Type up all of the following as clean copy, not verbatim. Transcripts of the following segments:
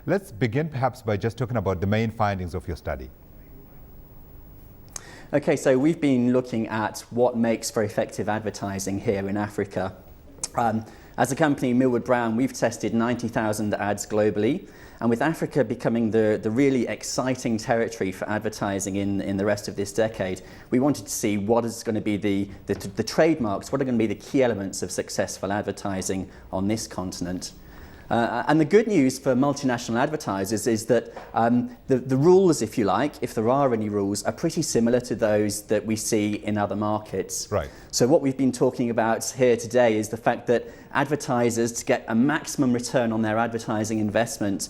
Let's begin perhaps by just talking about the main findings of your study. Okay, so we've been looking at what makes for effective advertising here in Africa. As a company, Millward Brown, we've tested 90,000 ads globally, and with Africa becoming the really exciting territory for advertising in the rest of this decade, we wanted to see what is going to be the trademarks, what are going to be the key elements of successful advertising on this continent. And the good news for multinational advertisers is that the rules, if you like, if there are any rules, are pretty similar to those that we see in other markets. Right. So what we've been talking about here today is the fact that advertisers, to get a maximum return on their advertising investment,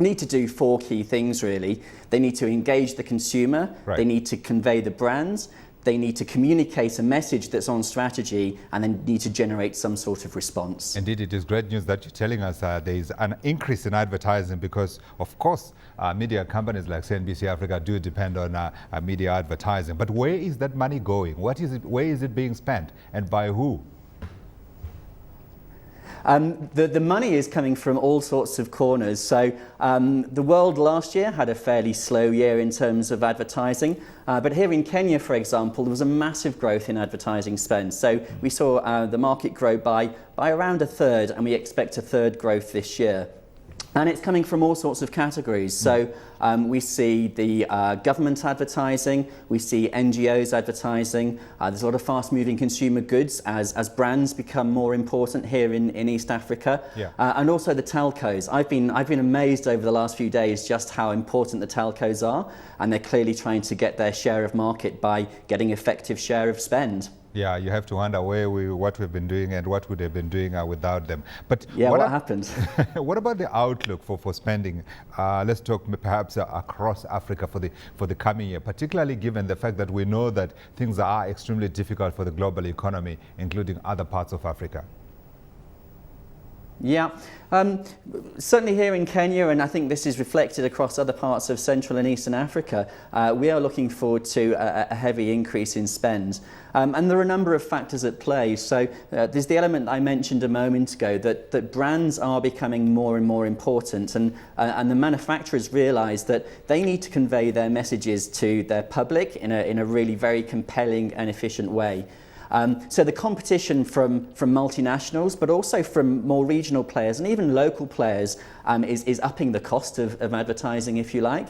need to do four key things really. They need to engage the consumer, right. They need to convey the brands, they need to communicate a message that's on strategy, and then need to generate some sort of response. Indeed, it is great news that you're telling us there is an increase in advertising because, of course, media companies like CNBC Africa do depend on media advertising. But where is that money going? What is it? Where is it being spent, and by who? The money is coming from all sorts of corners. So the world last year had a fairly slow year in terms of advertising. But here in Kenya, for example, there was a massive growth in advertising spend. So we saw the market grow by around a third, and we expect a third growth this year. And it's coming from all sorts of categories. So we see the government advertising, we see NGOs advertising, there's a lot of fast-moving consumer goods as brands become more important here in East Africa, and also the telcos. I've been amazed over the last few days just how important the telcos are, and they're clearly trying to get their share of market by getting effective share of spend. Yeah, you have to wonder what we've been doing and what would have been doing without them. But yeah, what happened? What about the outlook for spending? Let's talk perhaps across Africa for the coming year, particularly given the fact that we know that things are extremely difficult for the global economy, including other parts of Africa. Yeah, certainly here in Kenya, and I think this is reflected across other parts of Central and Eastern Africa, we are looking forward to a heavy increase in spend. And there are a number of factors at play. So there's the element I mentioned a moment ago that brands are becoming more and more important, and the manufacturers realise that they need to convey their messages to their public in a really very compelling and efficient way. So the competition from multinationals, but also from more regional players and even local players is upping the cost of advertising, if you like.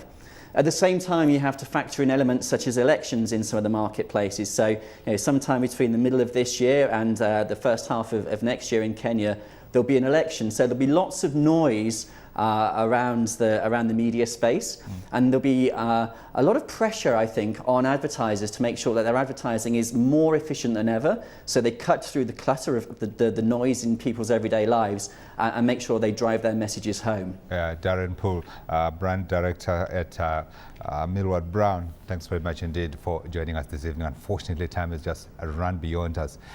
At the same time, you have to factor in elements such as elections in some of the marketplaces. So sometime between the middle of this year and the first half of next year in Kenya, there'll be an election. So there'll be lots of noise around the media space, and there'll be a lot of pressure, I think, on advertisers to make sure that their advertising is more efficient than ever, so they cut through the clutter of the noise in people's everyday lives and make sure they drive their messages home. Daren Poole, brand director at Millward Brown, thanks very much indeed for joining us this evening. Unfortunately, time has just run beyond us.